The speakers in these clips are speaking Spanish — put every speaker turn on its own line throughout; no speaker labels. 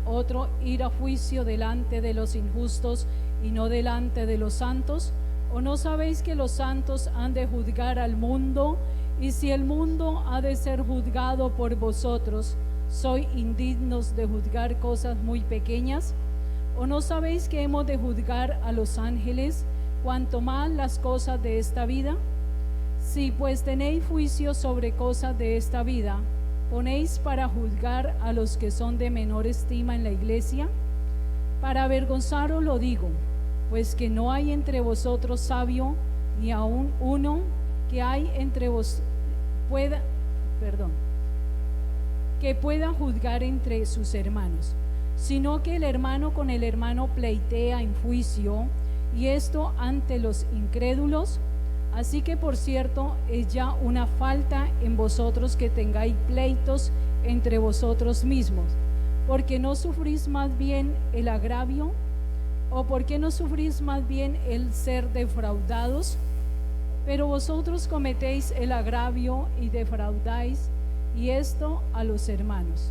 otro ir a juicio delante de los injustos y no delante de los santos? ¿O no sabéis que los santos han de juzgar al mundo? Y si el mundo ha de ser juzgado por vosotros, ¿sois indignos de juzgar cosas muy pequeñas? ¿O no sabéis que hemos de juzgar a los ángeles, cuanto más las cosas de esta vida? Si pues tenéis juicio sobre cosas de esta vida, ¿ponéis para juzgar a los que son de menor estima en la iglesia? Para avergonzaros lo digo, pues que no hay entre vosotros sabio, ni aun uno que hay entre vos que pueda juzgar entre sus hermanos, sino que el hermano con el hermano pleitea en juicio, y esto ante los incrédulos. Así que, por cierto, es ya una falta en vosotros que tengáis pleitos entre vosotros mismos, porque no sufrís más bien el agravio, o porque no sufrís más bien el ser defraudados. Pero vosotros cometéis el agravio y defraudáis, y esto a los hermanos.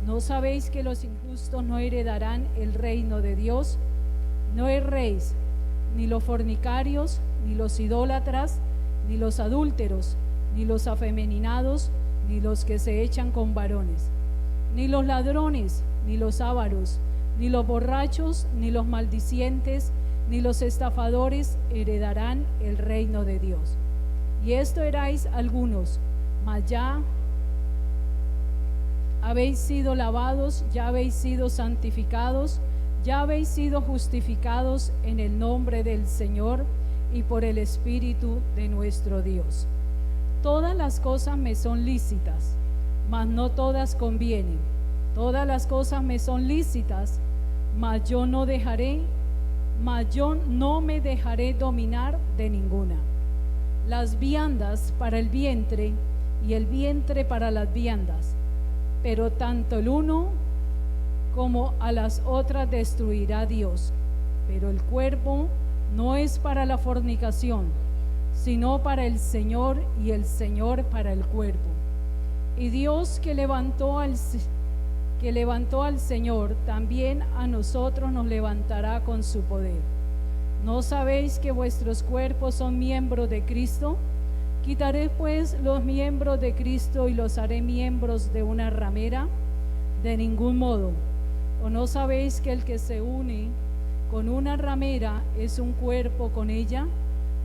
¿No sabéis que los injustos no heredarán el reino de Dios? No erréis, ni los fornicarios, ni los idólatras, ni los adúlteros, ni los afeminados, ni los que se echan con varones, ni los ladrones, ni los ávaros, ni los borrachos, ni los maldicientes, ni los estafadores heredarán el reino de Dios. Y esto erais algunos, mas ya habéis sido lavados, ya habéis sido santificados, ya habéis sido justificados en el nombre del Señor y por el Espíritu de nuestro Dios. Todas las cosas me son lícitas, mas no todas convienen. Todas las cosas me son lícitas, mas yo no me dejaré dominar de ninguna. Las viandas para el vientre y el vientre para las viandas, pero tanto el uno como a las otras destruirá Dios. Pero el cuerpo no es para la fornicación, sino para el Señor, y el Señor para el cuerpo. Y Dios que levantó al Señor, también a nosotros nos levantará con su poder. ¿No sabéis que vuestros cuerpos son miembros de Cristo? ¿Quitaré pues los miembros de Cristo y los haré miembros de una ramera? De ningún modo. ¿O no sabéis que el que se une con una ramera es un cuerpo con ella?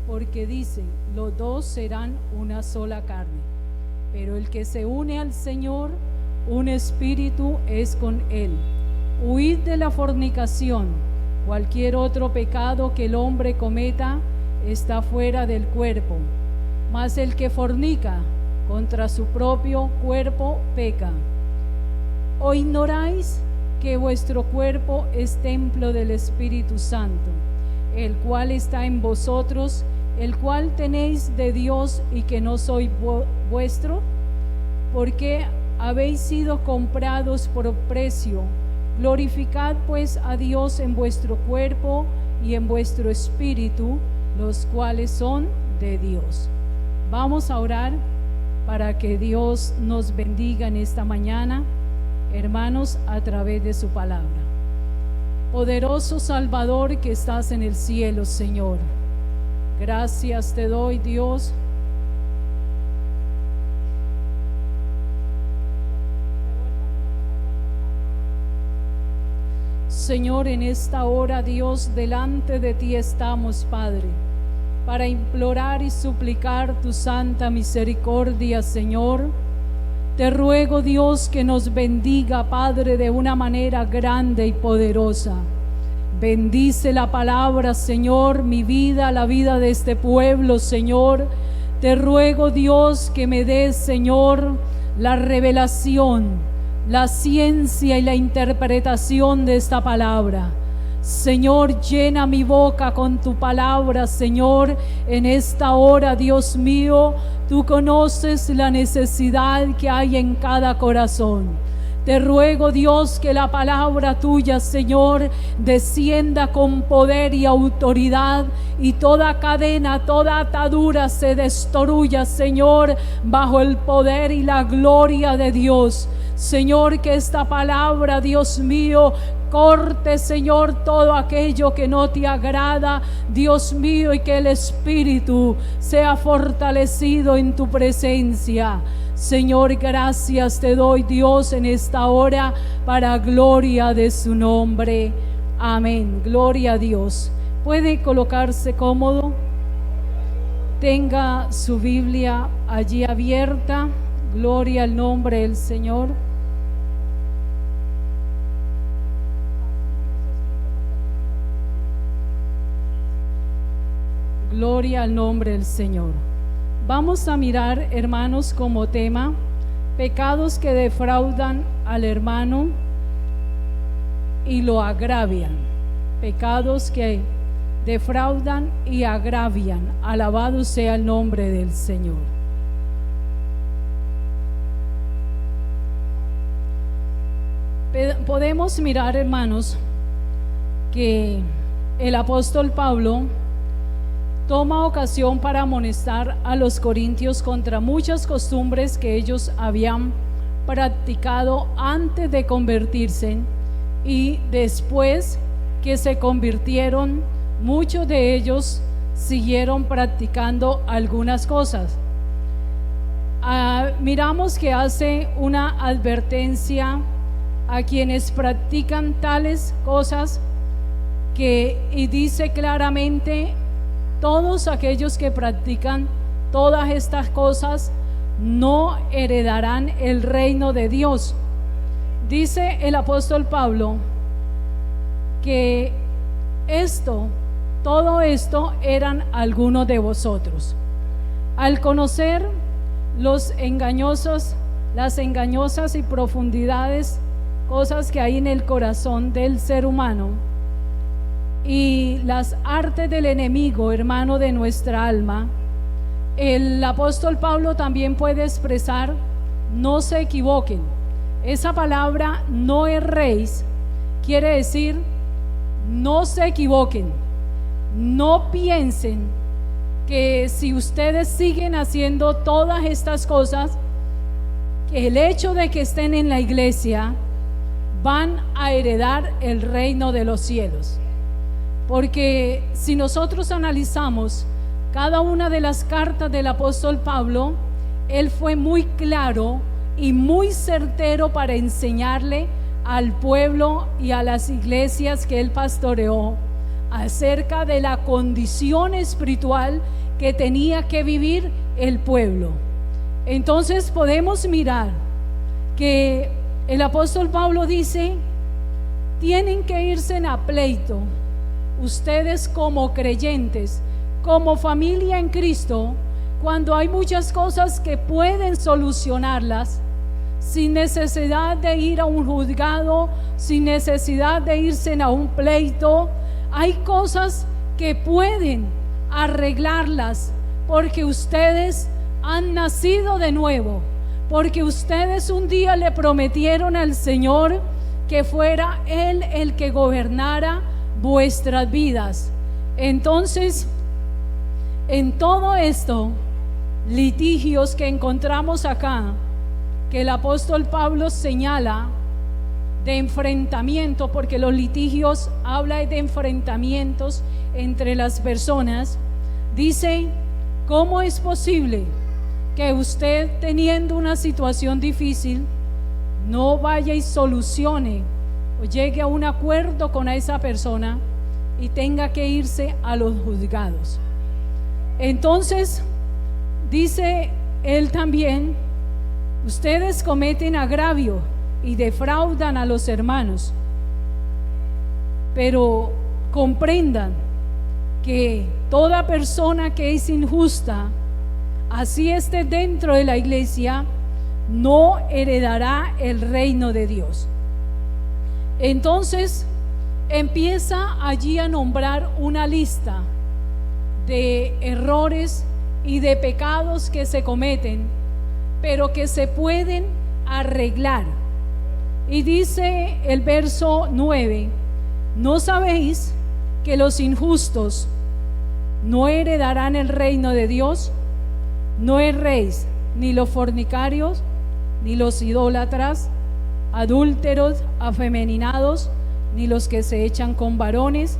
Porque dicen, los dos serán una sola carne. Pero el que se une al Señor, un espíritu es con él. Huid de la fornicación. Cualquier otro pecado que el hombre cometa está fuera del cuerpo, mas el que fornica contra su propio cuerpo peca. ¿O ignoráis que vuestro cuerpo es templo del Espíritu Santo, el cual está en vosotros, el cual tenéis de Dios, y que no soy vuestro? Porque habéis sido comprados por precio. Glorificad pues a Dios en vuestro cuerpo y en vuestro espíritu, los cuales son de Dios. Vamos a orar para que Dios nos bendiga en esta mañana, hermanos, a través de su palabra. Poderoso Salvador que estás en el cielo, Señor, gracias te doy, Dios, Señor. En esta hora, Dios, delante de ti estamos, Padre, para implorar y suplicar tu santa misericordia, Señor. Te ruego, Dios, que nos bendiga, Padre, de una manera grande y poderosa. Bendice la palabra, Señor, mi vida, la vida de este pueblo, Señor. Te ruego, Dios, que me des, Señor, la revelación, la ciencia y la interpretación de esta palabra. Señor, llena mi boca con tu palabra, Señor, en esta hora, Dios mío. Tú conoces la necesidad que hay en cada corazón. Te ruego, Dios, que la palabra tuya, Señor, descienda con poder y autoridad, y toda cadena, toda atadura se destruya, Señor, bajo el poder y la gloria de Dios. Señor, que esta palabra, Dios mío, corte, Señor, todo aquello que no te agrada, Dios mío, y que el Espíritu sea fortalecido en tu presencia. Señor, gracias te doy, Dios, en esta hora, para gloria de su nombre. Amén. Gloria a Dios. Puede colocarse cómodo. Tenga su Biblia allí abierta. Gloria al nombre del Señor. Gloria al nombre del Señor. Vamos a mirar, hermanos, como tema pecados que defraudan al hermano y lo agravian. Pecados que defraudan y agravian. Alabado sea el nombre del Señor. Podemos mirar, hermanos, que el apóstol Pablo toma ocasión para amonestar a los corintios contra muchas costumbres que ellos habían practicado antes de convertirse, y después que se convirtieron, muchos de ellos siguieron practicando algunas cosas. Miramos que hace una advertencia a quienes practican tales cosas, y dice claramente: todos aquellos que practican todas estas cosas no heredarán el reino de Dios. Dice el apóstol Pablo que todo esto eran algunos de vosotros. Al conocer las engañosas y profundidades, cosas que hay en el corazón del ser humano, y las artes del enemigo, hermano, de nuestra alma, el apóstol Pablo también puede expresar: no se equivoquen. Esa palabra no erréis quiere decir: no se equivoquen, no piensen que si ustedes siguen haciendo todas estas cosas, que el hecho de que estén en la iglesia van a heredar el reino de los cielos. Porque si nosotros analizamos cada una de las cartas del apóstol Pablo, él fue muy claro y muy certero para enseñarle al pueblo y a las iglesias que él pastoreó acerca de la condición espiritual que tenía que vivir el pueblo. Entonces podemos mirar que el apóstol Pablo dice: tienen que irse a pleito. Ustedes como creyentes, como familia en Cristo, cuando hay muchas cosas que pueden solucionarlas sin necesidad de ir a un juzgado, sin necesidad de irse a un pleito, hay cosas que pueden arreglarlas, porque ustedes han nacido de nuevo, porque ustedes un día le prometieron al Señor que fuera Él el que gobernara vuestras vidas. Entonces, en todo esto, litigios que encontramos acá, que el apóstol Pablo señala de enfrentamiento, porque los litigios habla de enfrentamientos entre las personas, dice: ¿cómo es posible que usted, teniendo una situación difícil, no vaya y solucione o llegue a un acuerdo con esa persona y tenga que irse a los juzgados? Entonces dice él también: ustedes cometen agravio y defraudan a los hermanos, pero comprendan que toda persona que es injusta, así esté dentro de la iglesia, no heredará el reino de Dios. Entonces empieza allí a nombrar una lista de errores y de pecados que se cometen, pero que se pueden arreglar. Y dice el verso 9: ¿no sabéis que los injustos no heredarán el reino de Dios? No erréis, ni los fornicarios, ni los idólatras, adúlteros, afeminados, ni los que se echan con varones,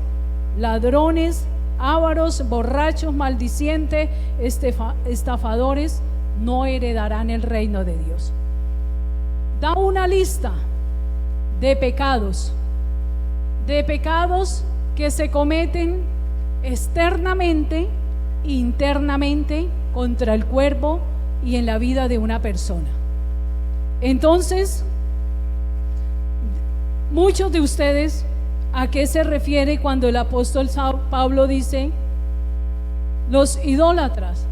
ladrones, ávaros, borrachos, maldicientes, estafadores, no heredarán el reino de Dios. Da una lista de pecados que se cometen externamente, internamente, contra el cuerpo y en la vida de una persona. Entonces, muchos de ustedes, ¿a qué se refiere cuando el apóstol Pablo dice los idólatras?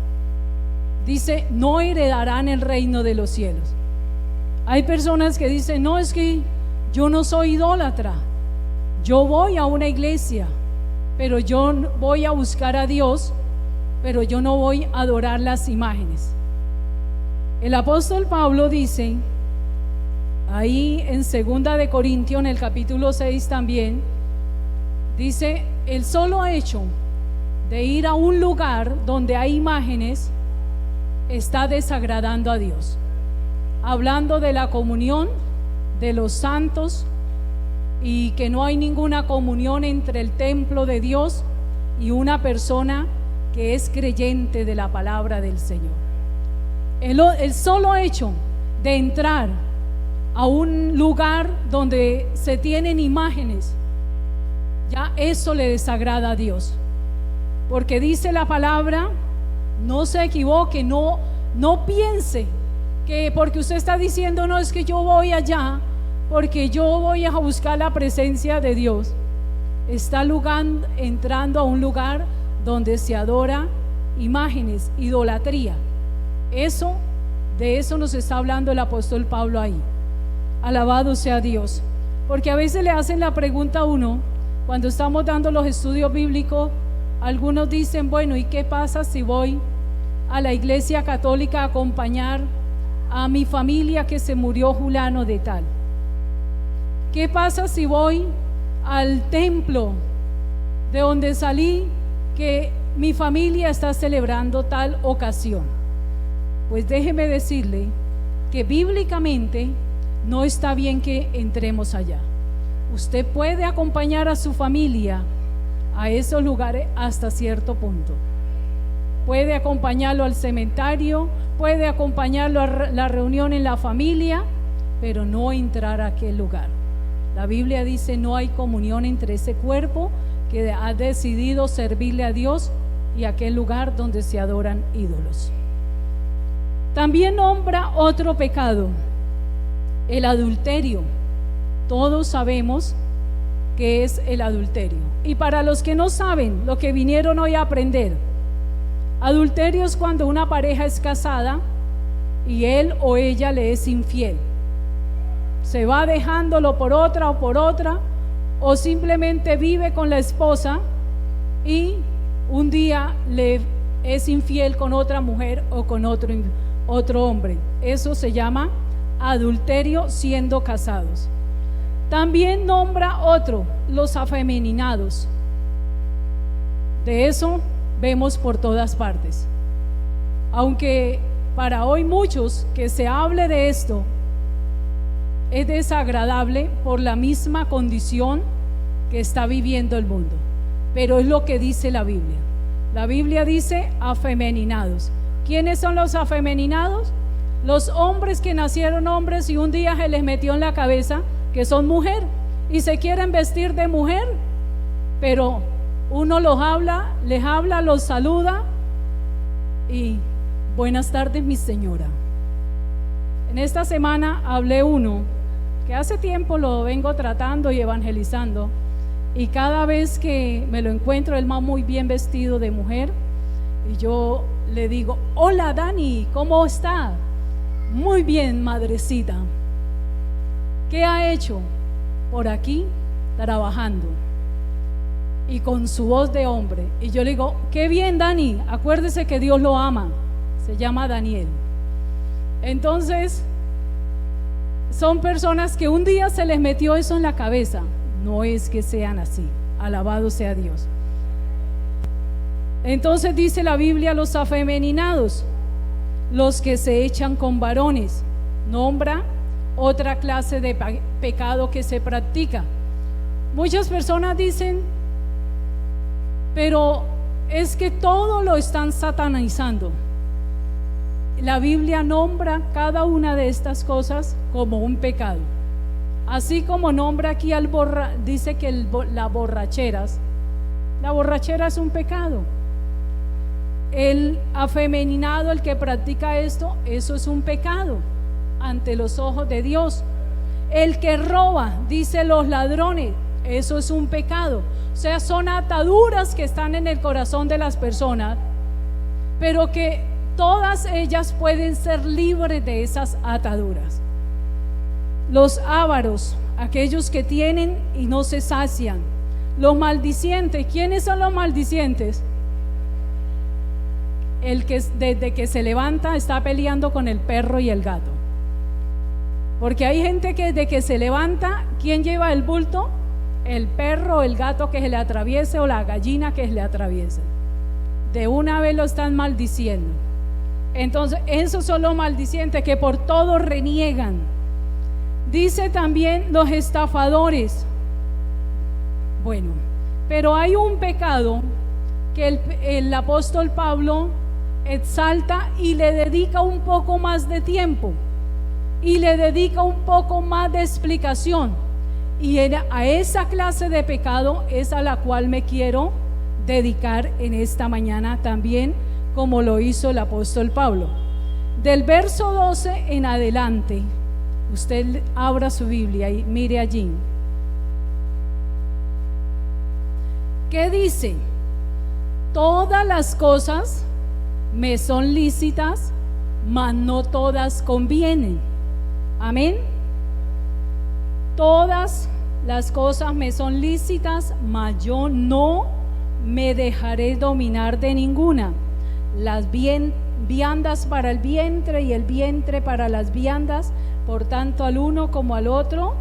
Dice, no heredarán el reino de los cielos. Hay personas que dicen, no, es que yo no soy idólatra, yo voy a una iglesia, pero yo voy a buscar a Dios, pero yo no voy a adorar las imágenes. El apóstol Pablo dice ahí en 2 de Corintios, en el capítulo 6 también, dice, el solo hecho de ir a un lugar donde hay imágenes está desagradando a Dios. Hablando de la comunión de los santos y que no hay ninguna comunión entre el templo de Dios y una persona que es creyente de la palabra del Señor. El solo hecho de entrar a un lugar donde se tienen imágenes, ya eso le desagrada a Dios, porque dice la palabra, no se equivoque, no piense que porque usted está diciendo, no, es que yo voy allá porque yo voy a buscar la presencia de Dios, está entrando a un lugar donde se adora imágenes, idolatría. De eso nos está hablando el apóstol Pablo ahí. Alabado sea Dios, porque a veces le hacen la pregunta a uno cuando estamos dando los estudios bíblicos. Algunos dicen, bueno, ¿y qué pasa si voy a la iglesia católica a acompañar a mi familia que se murió fulano de tal? ¿Qué pasa si voy al templo de donde salí que mi familia está celebrando tal ocasión? Pues déjeme decirle que bíblicamente no está bien que entremos allá. Usted puede acompañar a su familia a esos lugares hasta cierto punto. Puede acompañarlo al cementerio, puede acompañarlo a la reunión en la familia, pero no entrar a aquel lugar. La Biblia dice, no hay comunión entre ese cuerpo que ha decidido servirle a Dios y aquel lugar donde se adoran ídolos. También nombra otro pecado, el adulterio. Todos sabemos que es el adulterio. Y para los que no saben, lo que vinieron hoy a aprender, adulterio es cuando una pareja es casada y él o ella le es infiel. Se va dejándolo por otra o simplemente vive con la esposa y un día le es infiel con otra mujer o con otro hombre. Eso se llama adulterio siendo casados. También nombra otro, los afeminados. De eso vemos por todas partes. Aunque para hoy muchos que se hable de esto es desagradable por la misma condición que está viviendo el mundo, pero es lo que dice la Biblia. La Biblia dice afeminados. ¿Quiénes son los afeminados? Los hombres que nacieron hombres y un día se les metió en la cabeza que son mujer y se quieren vestir de mujer, pero uno les habla, los saluda y buenas tardes mi señora. En esta semana hablé uno que hace tiempo lo vengo tratando y evangelizando, y cada vez que me lo encuentro él va muy bien vestido de mujer y yo le digo, hola Dani, ¿cómo está? Muy bien, madrecita. ¿Qué ha hecho? Por aquí trabajando. Y con su voz de hombre. Y yo le digo, qué bien Dani, acuérdese que Dios lo ama. Se llama Daniel. Entonces son personas que un día se les metió eso en la cabeza. No es que sean así, alabado sea Dios. Entonces dice la Biblia, los afeminados, los que se echan con varones. Nombra otra clase de pecado que se practica. Muchas personas dicen, pero es que todo lo están satanizando. La Biblia nombra cada una de estas cosas como un pecado. Así como nombra aquí dice que la borrachera es un pecado. El afeminado, el que practica esto, eso es un pecado ante los ojos de Dios. El que roba, dice los ladrones, eso es un pecado. O sea, son ataduras que están en el corazón de las personas, pero que todas ellas pueden ser libres de esas ataduras. Los ávaros, aquellos que tienen y no se sacian. Los maldicientes, ¿quiénes son los maldicientes? El que desde que se levanta está peleando con el perro y el gato. Porque hay gente que desde que se levanta, ¿quién lleva el bulto? El perro, el gato que se le atraviese o la gallina que se le atraviese. De una vez lo están maldiciendo. Entonces, esos son los maldicientes que por todo reniegan. Dice también los estafadores. Bueno, pero hay un pecado que el apóstol Pablo exalta y le dedica un poco más de tiempo y le dedica un poco más de explicación, y a esa clase de pecado es a la cual me quiero dedicar en esta mañana también, como lo hizo el apóstol Pablo. Del verso 12 en adelante, usted abra su Biblia y mire allí. ¿Qué dice? Todas las cosas me son lícitas, mas no todas convienen. Amén. Todas las cosas me son lícitas, mas yo no me dejaré dominar de ninguna. Las viandas para el vientre y el vientre para las viandas, por tanto al uno como al otro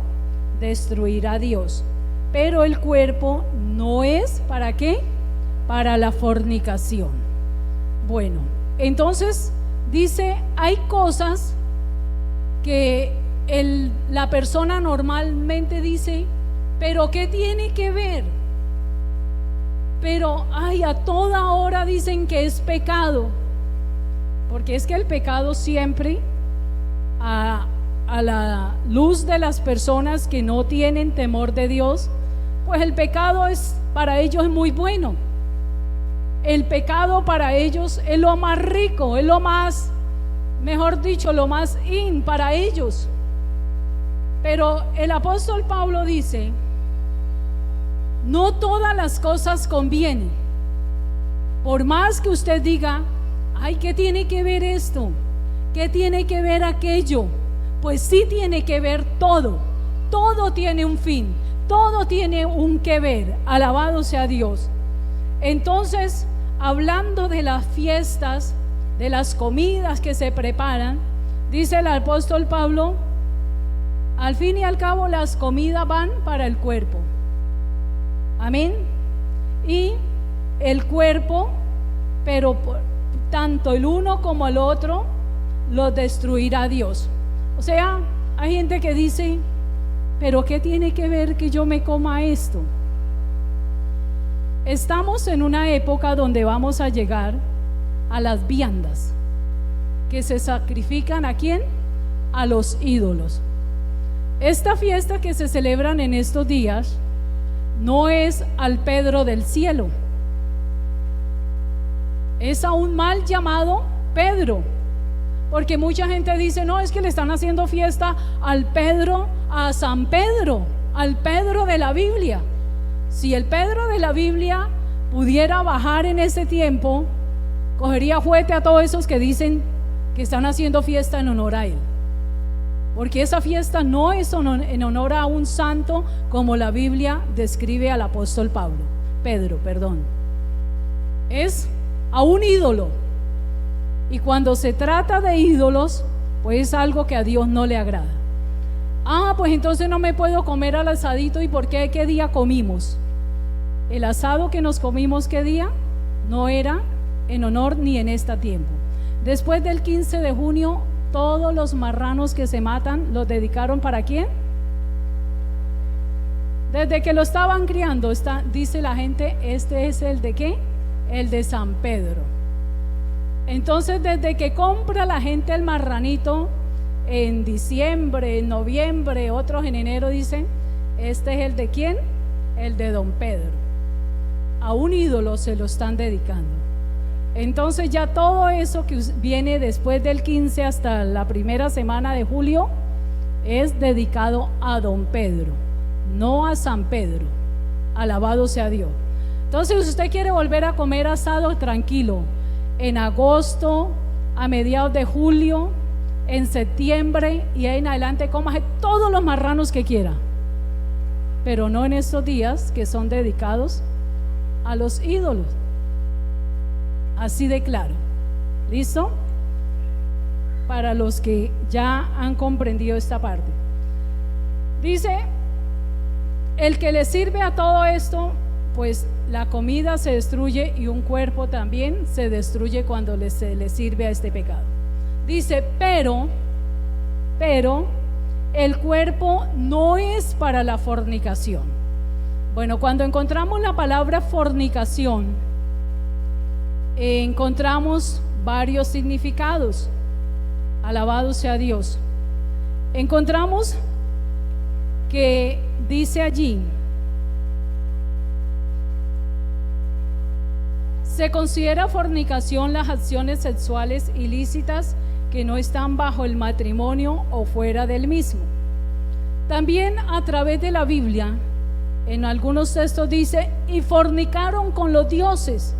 destruirá Dios. Pero el cuerpo no es, ¿para qué? Para la fornicación. Bueno, entonces dice, hay cosas que la persona normalmente dice, pero ¿qué tiene que ver? Pero a toda hora dicen que es pecado, porque es que el pecado siempre a la luz de las personas que no tienen temor de Dios, pues el pecado para ellos es muy bueno. El pecado para ellos es lo más rico, es lo más, mejor dicho, lo más para ellos. Pero el apóstol Pablo dice, no todas las cosas convienen. Por más que usted diga, ¿qué tiene que ver esto? ¿Qué tiene que ver aquello? Pues sí tiene que ver todo. Todo tiene un fin, todo tiene un que ver. Alabado sea Dios. Entonces, hablando de las fiestas, de las comidas que se preparan, dice el apóstol Pablo, al fin y al cabo las comidas van para el cuerpo. Amén. Y el cuerpo, pero tanto el uno como el otro, lo destruirá Dios. O sea, hay gente que dice, pero ¿qué tiene que ver que yo me coma esto? Estamos en una época donde vamos a llegar a las viandas que se sacrifican. ¿A quién? A los ídolos. Esta fiesta que se celebran en estos días no es al Pedro del cielo, es a un mal llamado Pedro, porque mucha gente dice, no, es que le están haciendo fiesta al Pedro, a San Pedro, al Pedro de la Biblia. Si el Pedro de la Biblia pudiera bajar en ese tiempo, cogería fuerte a todos esos que dicen que están haciendo fiesta en honor a él, porque esa fiesta no es en honor a un santo como la Biblia describe al apóstol Pedro, es a un ídolo. Y cuando se trata de ídolos, pues es algo que a Dios no le agrada. Pues entonces no me puedo comer al asadito. ¿Y por qué? ¿Qué día comimos? El asado que nos comimos, ¿qué día? No era en honor ni en este tiempo. Después del 15 de junio todos los marranos que se matan, ¿los dedicaron para quién? Desde que lo estaban criando, dice la gente, este es el de ¿qué? El de San Pedro. Entonces, desde que compra la gente el marranito en diciembre, en noviembre, otros en enero, dicen, este es el de ¿quién? El de Don Pedro. A un ídolo se lo están dedicando. Entonces ya todo eso que viene después del 15 hasta la primera semana de julio es dedicado a Don Pedro, no a San Pedro. Alabado sea Dios. Entonces, si usted quiere volver a comer asado, tranquilo, en agosto, a mediados de julio, en septiembre y ahí en adelante, coma todos los marranos que quiera, pero no en estos días que son dedicados a los ídolos. Así de claro. ¿Listo? Para los que ya han comprendido esta parte. Dice, el que le sirve a todo esto, pues la comida se destruye y un cuerpo también se destruye cuando se le sirve a este pecado. Dice, pero el cuerpo no es para la fornicación. Bueno, cuando encontramos la palabra fornicación, encontramos varios significados. Alabado sea Dios. Encontramos que dice allí, se considera fornicación las acciones sexuales ilícitas que no están bajo el matrimonio o fuera del mismo. También a través de la Biblia, en algunos textos dice, y fornicaron con los dioses.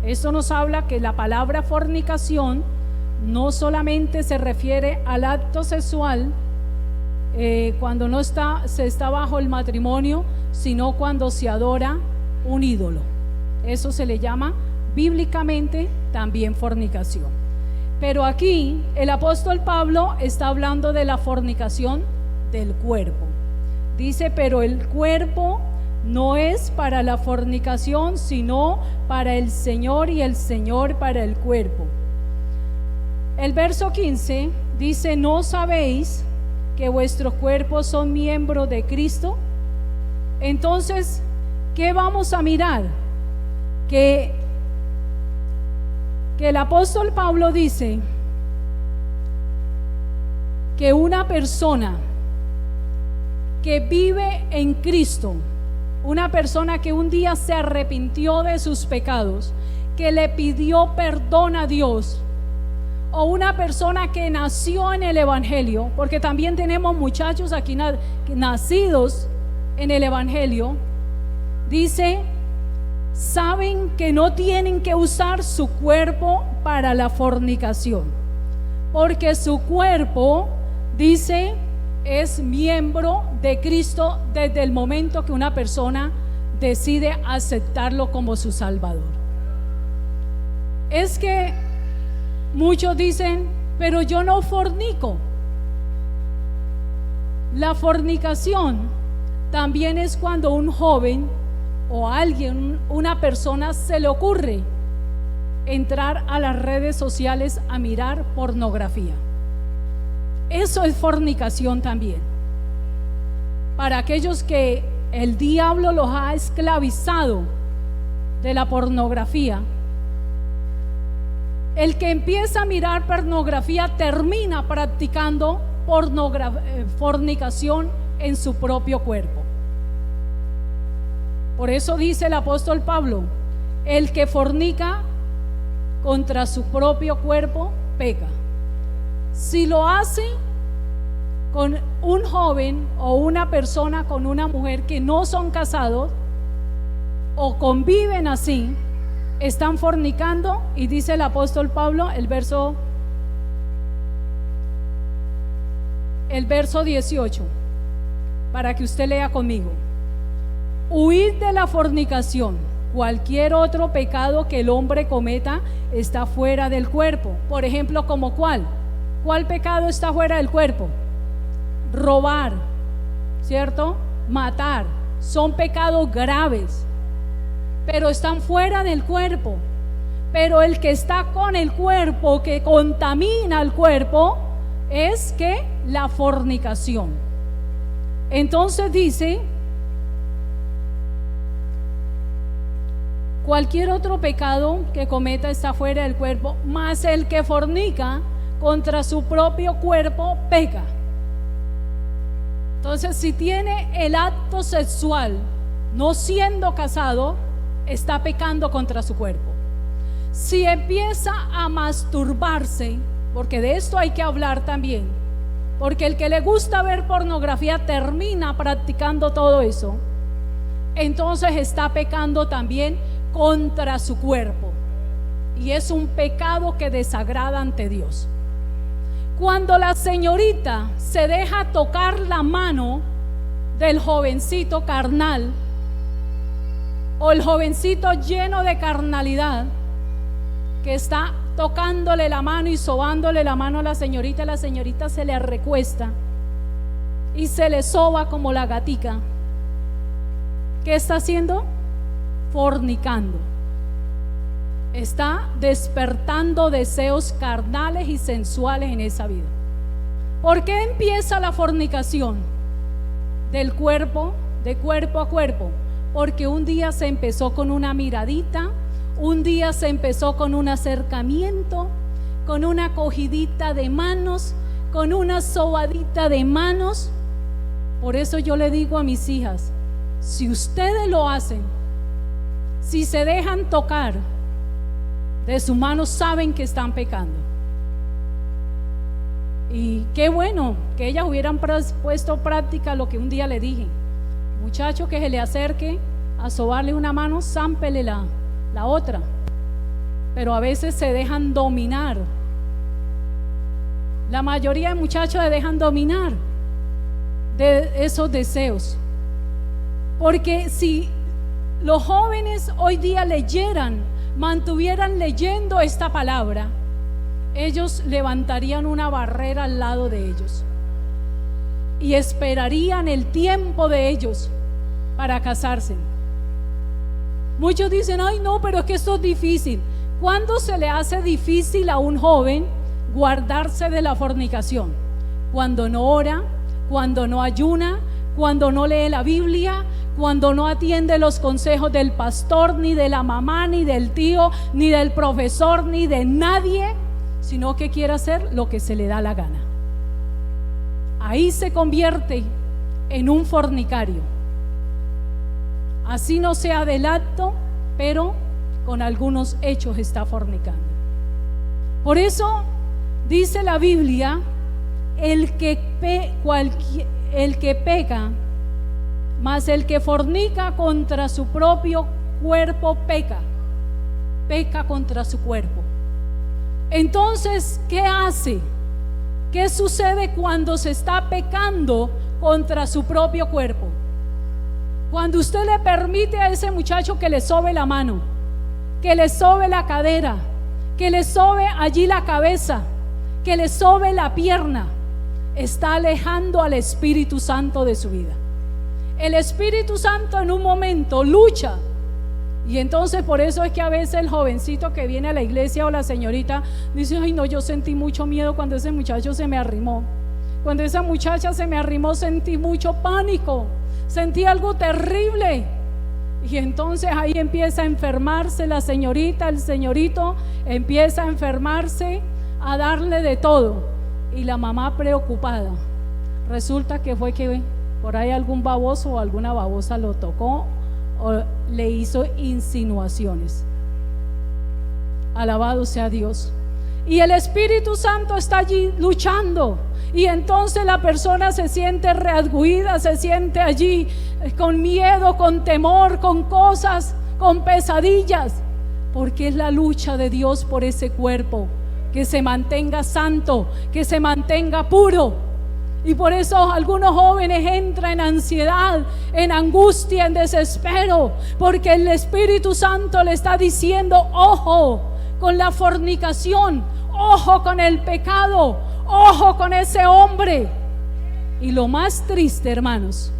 Esto nos habla que la palabra fornicación no solamente se refiere al acto sexual cuando se está bajo el matrimonio, sino cuando se adora un ídolo. Eso se le llama bíblicamente también fornicación. Pero aquí el apóstol Pablo está hablando de la fornicación del cuerpo. Dice, pero el cuerpo no es para la fornicación, sino para el Señor y el Señor para el cuerpo. El verso 15 dice, ¿no sabéis que vuestros cuerpos son miembros de Cristo? Entonces, ¿qué vamos a mirar? Que el apóstol Pablo dice que una persona que vive en Cristo, una persona que un día se arrepintió de sus pecados, que le pidió perdón a Dios, o una persona que nació en el Evangelio, porque también tenemos muchachos aquí nacidos en el Evangelio, dice, saben que no tienen que usar su cuerpo para la fornicación, porque su cuerpo, dice, es miembro de Cristo desde el momento que una persona decide aceptarlo como su Salvador. Es que muchos dicen, pero yo no fornico. La fornicación también es cuando un joven o alguien, una persona, se le ocurre entrar a las redes sociales a mirar pornografía. Eso es fornicación también. Para aquellos que el diablo los ha esclavizado de la pornografía, el que empieza a mirar pornografía termina practicando fornicación en su propio cuerpo. Por eso dice el apóstol Pablo, el que fornica contra su propio cuerpo peca. Si lo hace con un joven o una persona con una mujer que no son casados o conviven así, están fornicando. Y dice el apóstol Pablo, el verso 18, para que usted lea conmigo: huid de la fornicación. Cualquier otro pecado que el hombre cometa está fuera del cuerpo. Por ejemplo, ¿como cuál? ¿Cuál pecado está fuera del cuerpo? Robar, ¿cierto? Matar. Son pecados graves, pero están fuera del cuerpo. Pero el que está con el cuerpo, que contamina al cuerpo, es que la fornicación. Entonces dice, cualquier otro pecado que cometa está fuera del cuerpo, mas el que fornica contra su propio cuerpo peca. Entonces, si tiene el acto sexual no siendo casado, está pecando contra su cuerpo. Si empieza a masturbarse, porque de esto hay que hablar también, porque el que le gusta ver pornografía termina practicando todo eso, entonces está pecando también contra su cuerpo, y es un pecado que desagrada ante Dios. Cuando la señorita se deja tocar la mano del jovencito carnal, o el jovencito lleno de carnalidad, que está tocándole la mano y sobándole la mano a la señorita se le recuesta y se le soba como la gatica, ¿qué está haciendo? Fornicando. Está despertando deseos carnales y sensuales en esa vida. ¿Por qué empieza la fornicación? De cuerpo a cuerpo. Porque un día se empezó con una miradita, un día se empezó con un acercamiento, con una cogidita de manos, con una sobadita de manos. Por eso yo le digo a mis hijas, si ustedes lo hacen, si se dejan tocar de sus manos, saben que están pecando. Y qué bueno que ellas hubieran puesto práctica lo que un día le dije: muchacho que se le acerque a sobarle una mano, zámpele la otra. Pero a veces se dejan dominar. La mayoría de muchachos se dejan dominar de esos deseos. Porque si los jóvenes hoy día mantuvieran leyendo esta palabra, ellos levantarían una barrera al lado de ellos y esperarían el tiempo de ellos para casarse. Muchos dicen: ay no, pero es que esto es difícil. ¿Cuándo se le hace difícil a un joven guardarse de la fornicación? Cuando no ora, cuando no ayuna, cuando no lee la Biblia, cuando no atiende los consejos del pastor, ni de la mamá, ni del tío, ni del profesor, ni de nadie, sino que quiere hacer lo que se le da la gana. Ahí se convierte en un fornicario. Así no sea del acto, pero con algunos hechos está fornicando. Por eso dice la Biblia: el que peca, mas el que fornica contra su propio cuerpo peca contra su cuerpo. Entonces, ¿qué hace? ¿Qué sucede cuando se está pecando contra su propio cuerpo? Cuando usted le permite a ese muchacho que le sobe la mano, que le sobe la cadera, que le sobe allí la cabeza, que le sobe la pierna, está alejando al Espíritu Santo de su vida. El Espíritu Santo en un momento lucha. Y entonces por eso es que a veces el jovencito que viene a la iglesia o la señorita dice: ay no, yo sentí mucho miedo cuando ese muchacho se me arrimó. Cuando esa muchacha se me arrimó sentí mucho pánico, sentí algo terrible. Y entonces ahí empieza a enfermarse la señorita, el señorito empieza a enfermarse, a darle de todo. Y la mamá preocupada, resulta que fue que por ahí algún baboso o alguna babosa lo tocó o le hizo insinuaciones. Alabado sea Dios. Y el Espíritu Santo está allí luchando, y entonces la persona se siente reargüida, se siente allí con miedo, con temor, con cosas, con pesadillas, porque es la lucha de Dios por ese cuerpo, que se mantenga santo, que se mantenga puro. Y por eso algunos jóvenes entran en ansiedad, en angustia, en desespero, porque el Espíritu Santo le está diciendo: ojo con la fornicación, ojo con el pecado, ojo con ese hombre. Y lo más triste, hermanos,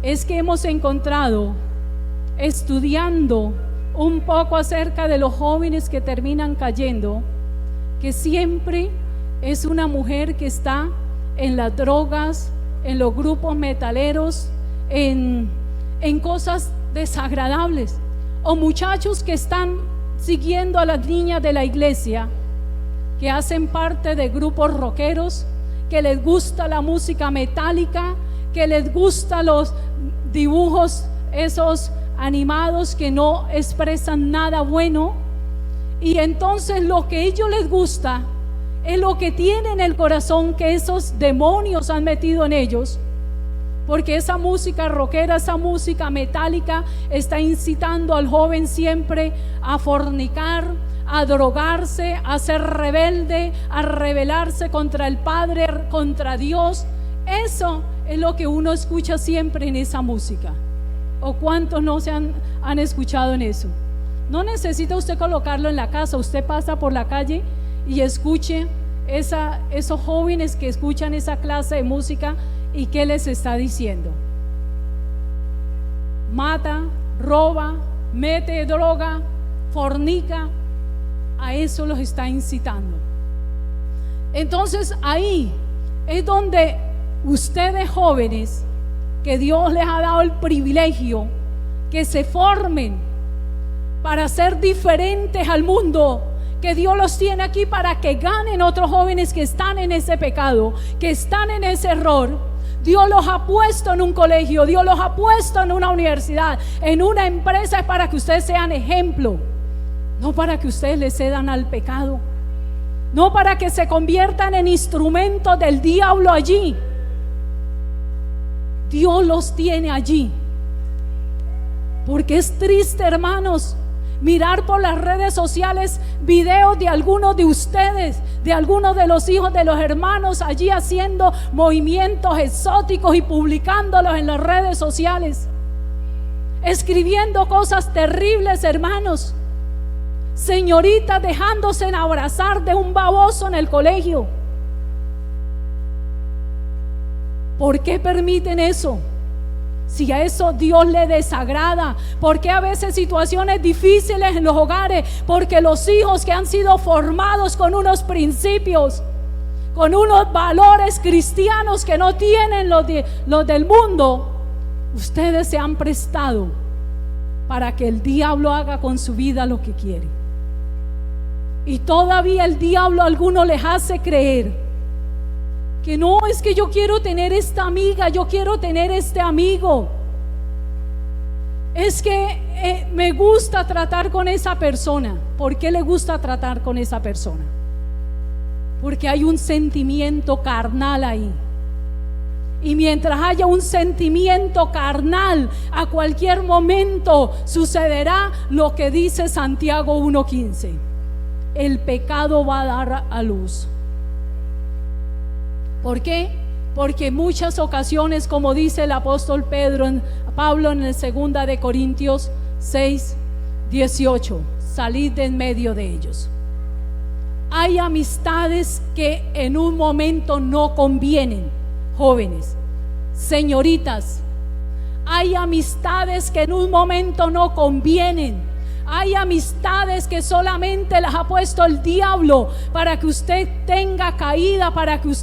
es que hemos encontrado, estudiando un poco acerca de los jóvenes que terminan cayendo, que siempre es una mujer que está en las drogas, en los grupos metaleros, en cosas desagradables, o muchachos que están siguiendo a las niñas de la iglesia, que hacen parte de grupos rockeros, que les gusta la música metálica, que les gustan los dibujos esos animados que no expresan nada bueno, y entonces lo que a ellos les gusta es lo que tiene en el corazón, que esos demonios han metido en ellos, porque esa música rockera, esa música metálica está incitando al joven siempre a fornicar, a drogarse, a ser rebelde, a rebelarse contra el Padre, contra Dios. Eso es lo que uno escucha siempre en esa música. ¿O cuántos no se han escuchado en eso? No necesita usted colocarlo en la casa. Usted pasa por la calle y escuche esos jóvenes que escuchan esa clase de música, y ¿qué les está diciendo? Mata, roba, mete droga, fornica. A eso los está incitando. Entonces ahí es donde ustedes jóvenes, que Dios les ha dado el privilegio que se formen para ser diferentes al mundo, que Dios los tiene aquí para que ganen otros jóvenes que están en ese pecado, que están en ese error. Dios los ha puesto en un colegio, Dios los ha puesto en una universidad, en una empresa, para que ustedes sean ejemplo, no para que ustedes le cedan al pecado, no para que se conviertan en instrumentos del diablo allí. Dios los tiene allí, porque es triste, hermanos, mirar por las redes sociales videos de algunos de ustedes, de algunos de los hijos de los hermanos allí haciendo movimientos exóticos y publicándolos en las redes sociales, escribiendo cosas terribles, hermanos. Señoritas dejándose abrazar de un baboso en el colegio. ¿Por qué permiten eso? Si a eso Dios le desagrada. ¿Por qué a veces situaciones difíciles en los hogares? Porque los hijos que han sido formados con unos principios, con unos valores cristianos que no tienen los del mundo, ustedes se han prestado para que el diablo haga con su vida lo que quiere. Y todavía el diablo a algunos les hace creer que no, es que yo quiero tener esta amiga, yo quiero tener este amigo, es que me gusta tratar con esa persona. ¿Por qué le gusta tratar con esa persona? Porque hay un sentimiento carnal ahí. Y mientras haya un sentimiento carnal, a cualquier momento sucederá lo que dice Santiago 1:15: el pecado va a dar a luz. ¿Por qué? Porque en muchas ocasiones, como dice el apóstol Pablo en el 2 de Corintios 6:18, salid de en medio de ellos. Hay amistades que en un momento no convienen, jóvenes, señoritas. Hay amistades que en un momento no convienen. Hay amistades que solamente las ha puesto el diablo para que usted tenga caída, para que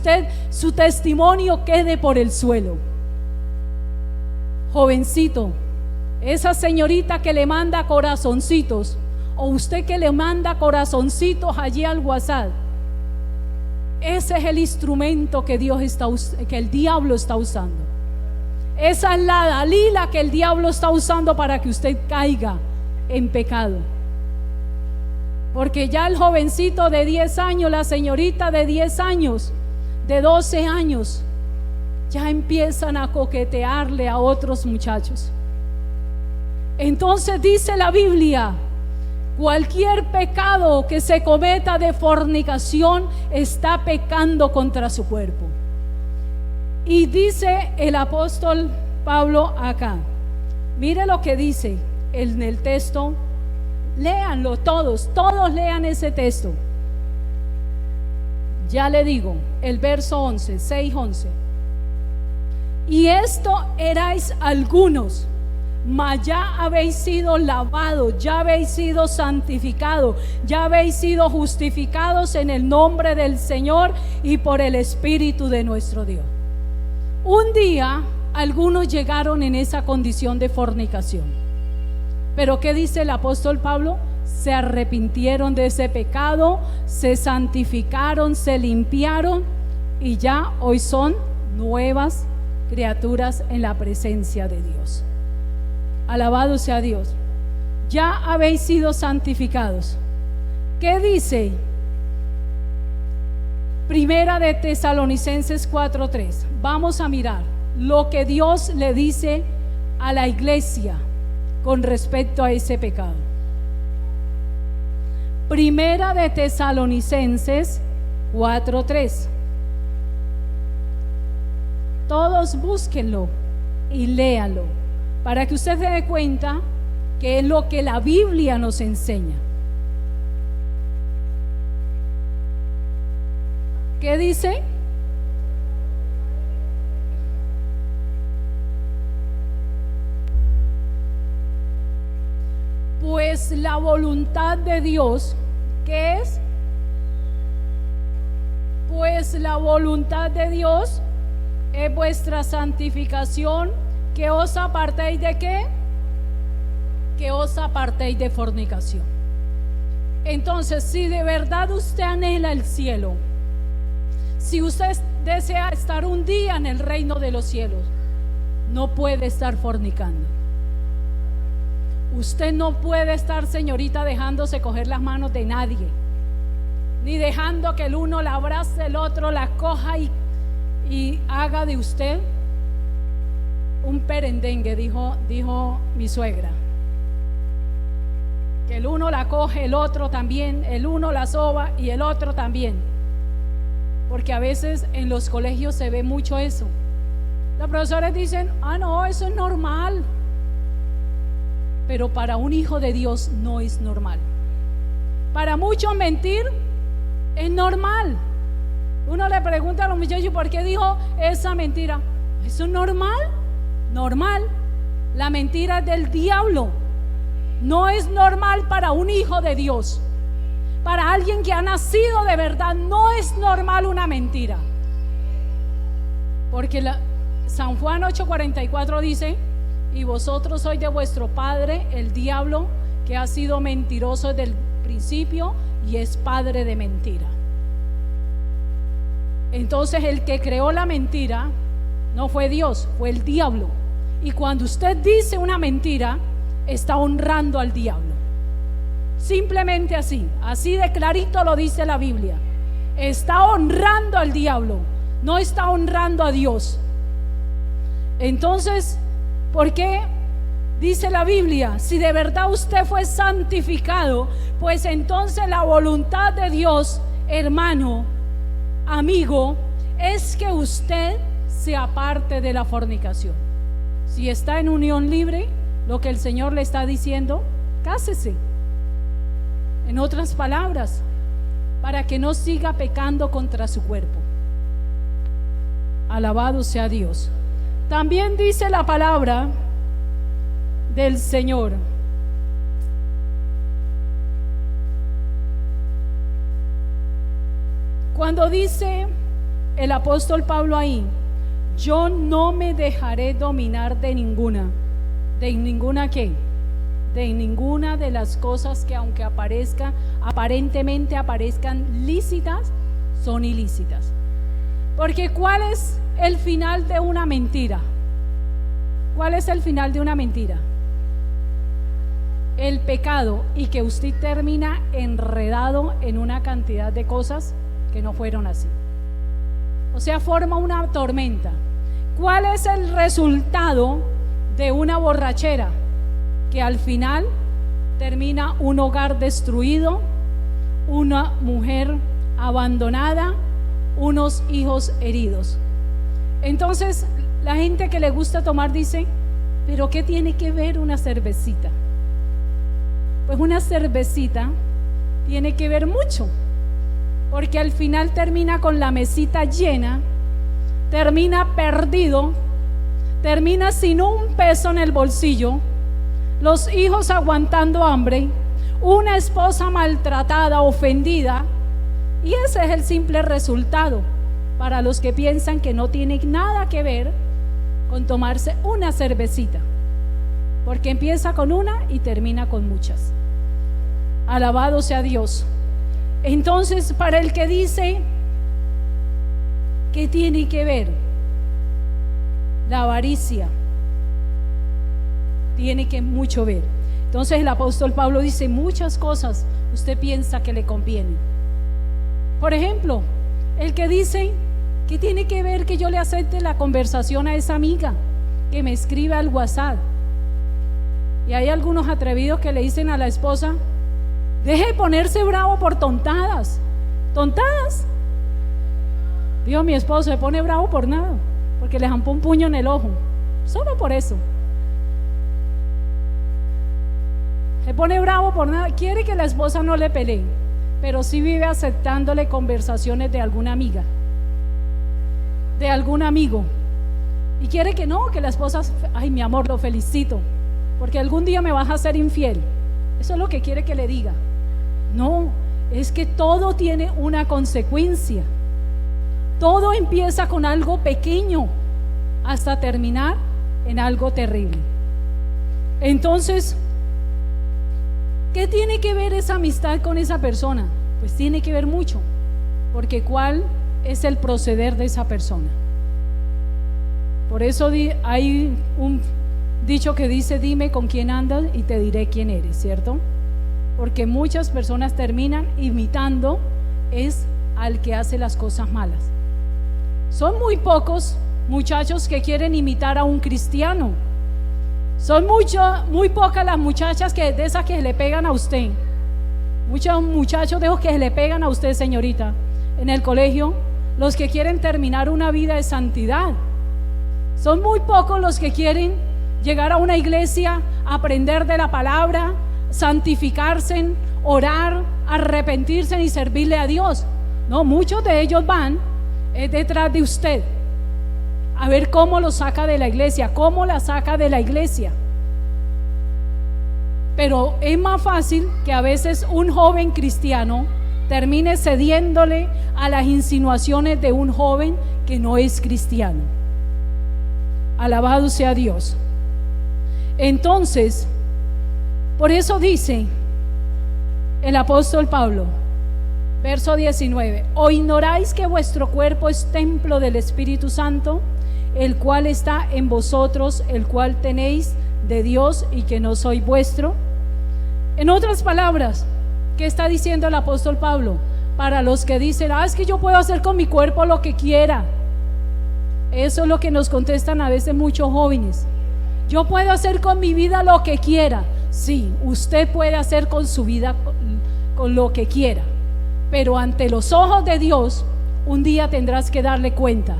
su testimonio quede por el suelo. Jovencito, esa señorita que le manda corazoncitos, o usted que le manda corazoncitos allí al WhatsApp, ese es el instrumento que el diablo está usando. Esa es la Dalila que el diablo está usando para que usted caiga en pecado. Porque ya el jovencito de 10 años, la señorita de 10 años, de 12 años, ya empiezan a coquetearle a otros muchachos. Entonces dice la Biblia: cualquier pecado que se cometa de fornicación está pecando contra su cuerpo. Y dice el apóstol Pablo acá, mire lo que dice en el texto. Léanlo todos lean ese texto. Ya le digo, el verso 6:11. Y esto erais algunos, mas ya habéis sido lavados, ya habéis sido santificados, ya habéis sido justificados en el nombre del Señor y por el Espíritu de nuestro Dios. Un día algunos llegaron en esa condición de fornicación, pero ¿qué dice el apóstol Pablo? Se arrepintieron de ese pecado, se santificaron, se limpiaron y ya hoy son nuevas criaturas en la presencia de Dios. Alabado sea Dios. Ya habéis sido santificados. ¿Qué dice? Primera de Tesalonicenses 4:3. Vamos a mirar lo que Dios le dice a la iglesia con respecto a ese pecado. Primera de Tesalonicenses 4:3. Todos búsquenlo y léanlo para que usted se dé cuenta que es lo que la Biblia nos enseña. ¿Qué dice? Pues la voluntad de Dios, ¿qué es? Pues la voluntad de Dios es vuestra santificación, que os apartéis de ¿qué? Que os apartéis de fornicación. Entonces, si de verdad usted anhela el cielo, si usted desea estar un día en el reino de los cielos, no puede estar fornicando. Usted no puede estar, señorita, dejándose coger las manos de nadie, ni dejando que el uno la abrace, el otro la coja y haga de usted un perendengue, dijo mi suegra. Que el uno la coge, el otro también, el uno la soba y el otro también. Porque a veces en los colegios se ve mucho eso. Los profesores dicen, no, eso es normal. Pero para un hijo de Dios no es normal. Para muchos mentir es normal. Uno le pregunta a los muchachos, ¿por qué dijo esa mentira? ¿Eso es normal? Normal. La mentira es del diablo. No es normal para un hijo de Dios. Para alguien que ha nacido de verdad, no es normal una mentira. Porque San Juan 8:44 dice, y vosotros sois de vuestro padre el diablo, que ha sido mentiroso desde el principio y es padre de mentira. Entonces el que creó la mentira no fue Dios, fue el diablo. Y cuando usted dice una mentira, está honrando al diablo. Simplemente así de clarito lo dice la Biblia. Está honrando al diablo, no está honrando a Dios. Entonces, ¿por qué dice la Biblia? Si de verdad usted fue santificado, pues entonces la voluntad de Dios, hermano, amigo, es que usted se aparte de la fornicación. Si está en unión libre, lo que el Señor le está diciendo, cásese. En otras palabras, para que no siga pecando contra su cuerpo. Alabado sea Dios. También dice la palabra del Señor. Cuando dice el apóstol Pablo ahí, yo no me dejaré dominar de ninguna ¿qué? De ninguna de las cosas que aunque aparentemente aparezcan lícitas, son ilícitas. Porque ¿cuál es el final de una mentira? ¿Cuál es el final de una mentira? El pecado, y que usted termina enredado en una cantidad de cosas que no fueron así. O sea, forma una tormenta. ¿Cuál es el resultado de una borrachera? Que al final termina un hogar destruido, una mujer abandonada, unos hijos heridos. Entonces la gente que le gusta tomar dice, ¿pero qué tiene que ver una cervecita? Pues una cervecita tiene que ver mucho, porque al final termina con la mesita llena, termina perdido, termina sin un peso en el bolsillo, los hijos aguantando hambre, una esposa maltratada, ofendida, y ese es el simple resultado para los que piensan que no tiene nada que ver con tomarse una cervecita, porque empieza con una y termina con muchas. Alabado sea Dios. Entonces, para el que dice que tiene que ver la avaricia, tiene que mucho ver. Entonces el apóstol Pablo dice muchas cosas usted piensa que le convienen. Por ejemplo, el que dice que tiene que ver que yo le acepte la conversación a esa amiga que me escribe al WhatsApp. Y hay algunos atrevidos que le dicen a la esposa: deje de ponerse bravo por tontadas. ¿Tontadas? Dios, mi esposo se pone bravo por nada, porque le zampó un puño en el ojo, solo por eso. Se pone bravo por nada, quiere que la esposa no le pelee, pero sí vive aceptándole conversaciones de alguna amiga, de algún amigo, y quiere que no, que la esposa, ay mi amor, lo felicito, porque algún día me vas a ser infiel. Eso es lo que quiere que le diga. No, es que todo tiene una consecuencia. Todo empieza con algo pequeño hasta terminar en algo terrible. Entonces, ¿qué tiene que ver esa amistad con esa persona? Pues tiene que ver mucho, porque ¿cuál es el proceder de esa persona? Por eso hay un dicho que dice: dime con quién andas y te diré quién eres, ¿cierto? Porque muchas personas terminan imitando al que hace las cosas malas. Son muy pocos muchachos que quieren imitar a un cristiano. Son muy pocas las muchachas de esas que le pegan a usted. Muchos muchachos de esos que le pegan a usted, señorita, en el colegio, los que quieren terminar una vida de santidad. Son muy pocos los que quieren llegar a una iglesia, aprender de la palabra, santificarse, orar, arrepentirse y servirle a Dios. No, muchos de ellos van detrás de usted a ver cómo lo saca de la iglesia, cómo la saca de la iglesia. Pero es más fácil que a veces un joven cristiano termine cediéndole a las insinuaciones de un joven que no es cristiano. Alabado sea Dios. Entonces, por eso dice el apóstol Pablo, verso 19: ¿o ignoráis que vuestro cuerpo es templo del Espíritu Santo, el cual está en vosotros, el cual tenéis de Dios, y que no soy vuestro? En otras palabras, ¿qué está diciendo el apóstol Pablo? Para los que dicen: es que yo puedo hacer con mi cuerpo lo que quiera. Eso es lo que nos contestan a veces muchos jóvenes. Yo puedo hacer con mi vida lo que quiera. Sí, usted puede hacer con su vida con lo que quiera, pero ante los ojos de Dios un día tendrás que darle cuenta,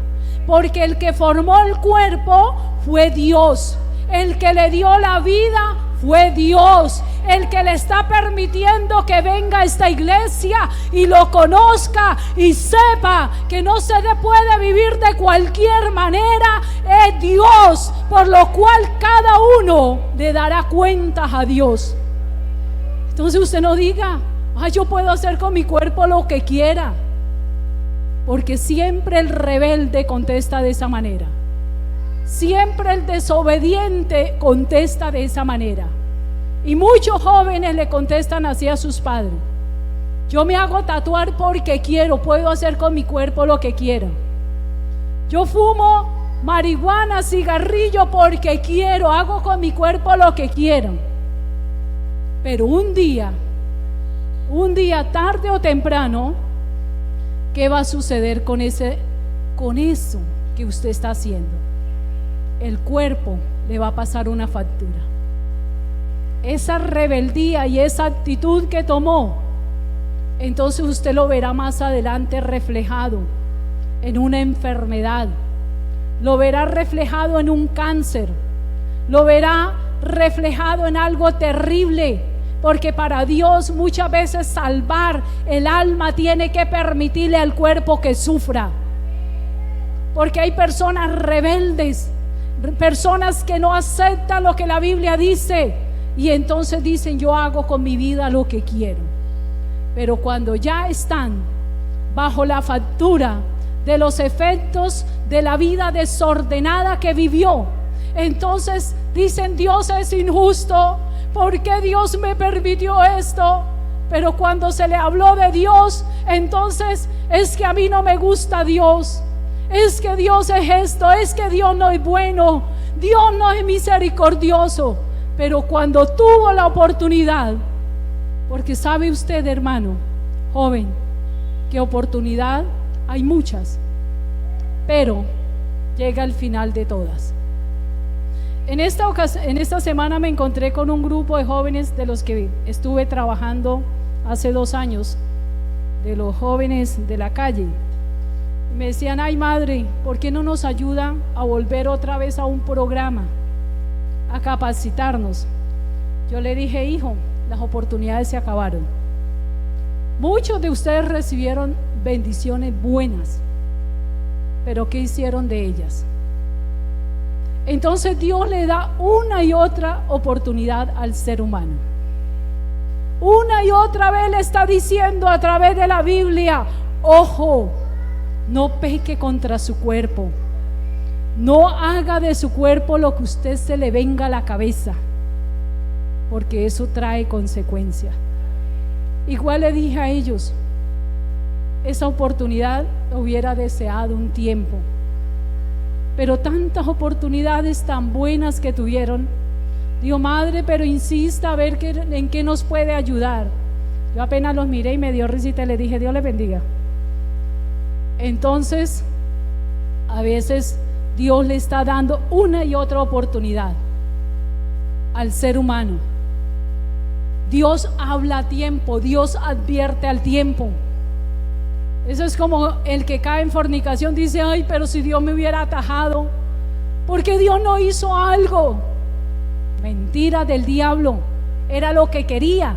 porque el que formó el cuerpo fue Dios, el que le dio la vida fue Dios, el que le está permitiendo que venga a esta iglesia y lo conozca y sepa que no se puede vivir de cualquier manera, es Dios, por lo cual cada uno le dará cuentas a Dios. Entonces usted no diga: yo puedo hacer con mi cuerpo lo que quiera, porque siempre el rebelde contesta de esa manera. Siempre el desobediente contesta de esa manera. Y muchos jóvenes le contestan así a sus padres: yo me hago tatuar porque quiero, puedo hacer con mi cuerpo lo que quiera. Yo fumo marihuana, cigarrillo porque quiero, hago con mi cuerpo lo que quiero. Pero un día, tarde o temprano, ¿qué va a suceder con eso que usted está haciendo? El cuerpo le va a pasar una factura. Esa rebeldía y esa actitud que tomó, entonces usted lo verá más adelante reflejado en una enfermedad, lo verá reflejado en un cáncer, lo verá reflejado en algo terrible, porque para Dios muchas veces salvar el alma tiene que permitirle al cuerpo que sufra, porque hay personas rebeldes personas que no aceptan lo que la Biblia dice y entonces dicen: yo hago con mi vida lo que quiero. Pero cuando ya están bajo la factura de los efectos de la vida desordenada que vivió, entonces dicen: Dios es injusto, ¿por qué Dios me permitió esto? Pero cuando se le habló de Dios, entonces es que a mí no me gusta Dios, es que Dios es esto, es que Dios no es bueno, Dios no es misericordioso. Pero cuando tuvo la oportunidad, porque sabe usted, hermano, joven, que oportunidad hay muchas, pero llega el final de todas. En esta semana me encontré con un grupo de jóvenes de los que estuve trabajando hace 2 años, de los jóvenes de la calle. Me decían: ay madre, ¿por qué no nos ayuda a volver otra vez a un programa, a capacitarnos? Yo le dije: hijo, las oportunidades se acabaron. Muchos de ustedes recibieron bendiciones buenas, pero ¿qué hicieron de ellas? Entonces Dios le da una y otra oportunidad al ser humano. Una y otra vez le está diciendo a través de la Biblia: ojo, no peque contra su cuerpo, no haga de su cuerpo lo que usted se le venga a la cabeza, porque eso trae consecuencias. Igual le dije a ellos: esa oportunidad hubiera deseado un tiempo, pero tantas oportunidades tan buenas que tuvieron. Digo: madre, pero insista a ver en qué nos puede ayudar. Yo apenas los miré y me dio risita y le dije: Dios les bendiga. Entonces, a veces Dios le está dando una y otra oportunidad al ser humano. Dios habla a tiempo, Dios advierte al tiempo. Eso es como el que cae en fornicación, dice: ay, pero si Dios me hubiera atajado, ¿por qué Dios no hizo algo? Mentira del diablo, era lo que quería,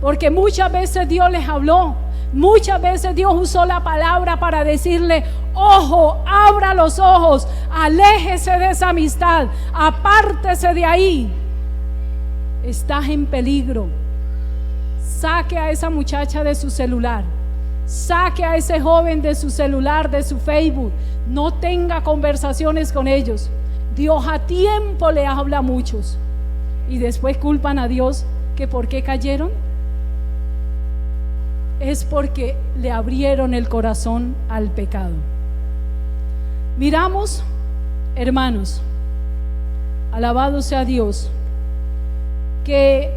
porque muchas veces Dios les habló, muchas veces Dios usó la palabra para decirle: ojo, abra los ojos, aléjese de esa amistad, apártese de ahí, estás en peligro. Saque a esa muchacha de su celular, saque a ese joven de su celular, de su Facebook, no tenga conversaciones con ellos. Dios a tiempo le habla a muchos y después culpan a Dios que por qué cayeron. Es porque le abrieron el corazón al pecado. Miramos, hermanos, alabado sea Dios, que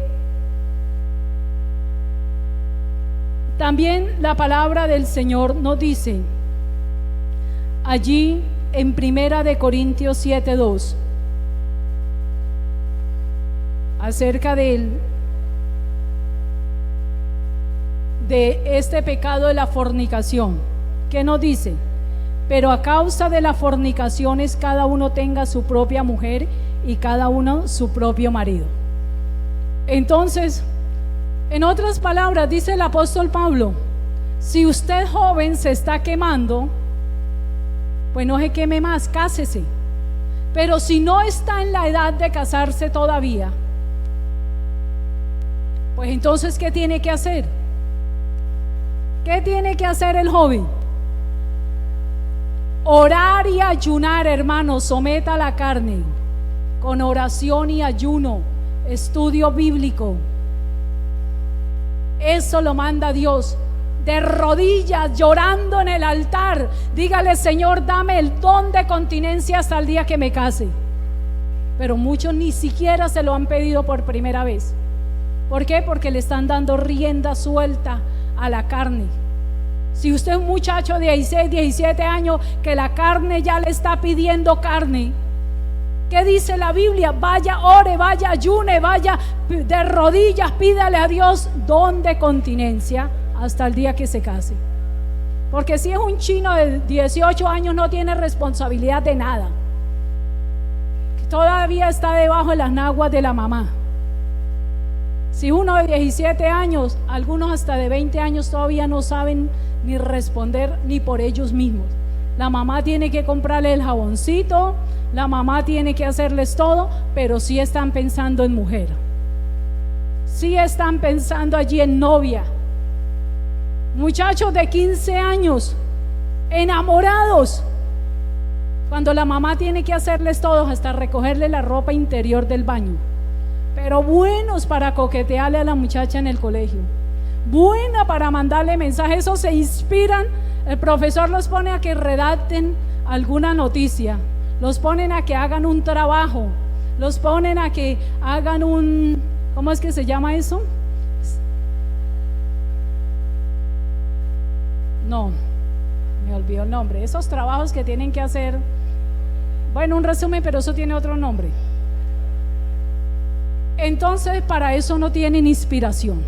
también la palabra del Señor nos dice allí en 1 de Corintios 7:2 acerca de este pecado de la fornicación. ¿Qué nos dice? Pero a causa de las fornicaciones cada uno tenga su propia mujer y cada uno su propio marido. Entonces, en otras palabras, dice el apóstol Pablo: si usted joven se está quemando, pues no se queme más, cásese. Pero si no está en la edad de casarse todavía, pues entonces ¿qué tiene que hacer? ¿Qué tiene que hacer el joven? Orar y ayunar, hermanos. Someta la carne con oración y ayuno, estudio bíblico. Eso lo manda Dios. De rodillas, llorando en el altar, dígale: Señor, dame el don de continencia hasta el día que me case. Pero muchos ni siquiera se lo han pedido por primera vez. ¿Por qué? Porque le están dando rienda suelta a la carne. Si usted es un muchacho de 16, 17 años que la carne ya le está pidiendo carne, ¿qué dice la Biblia? Vaya, ore, vaya, ayune, vaya de rodillas, pídale a Dios don de continencia hasta el día que se case. Porque si es un chino de 18 años no tiene responsabilidad de nada, todavía está debajo de las naguas de la mamá. Si uno de 17 años, algunos hasta de 20 años todavía no saben ni responder ni por ellos mismos. La mamá tiene que comprarle el jaboncito, la mamá tiene que hacerles todo, pero sí están pensando en mujer, sí están pensando allí en novia. Muchachos de 15 años, enamorados, cuando la mamá tiene que hacerles todo, hasta recogerle la ropa interior del baño, pero buenos para coquetearle a la muchacha en el colegio, buena para mandarle mensajes. Esos se inspiran, el profesor los pone a que redacten alguna noticia, los ponen a que hagan un trabajo, los ponen a que hagan un, ¿cómo es que se llama eso? No, me olvidó el nombre. Esos trabajos que tienen que hacer, bueno, un resumen, pero eso tiene otro nombre. Entonces, para eso no tienen inspiración.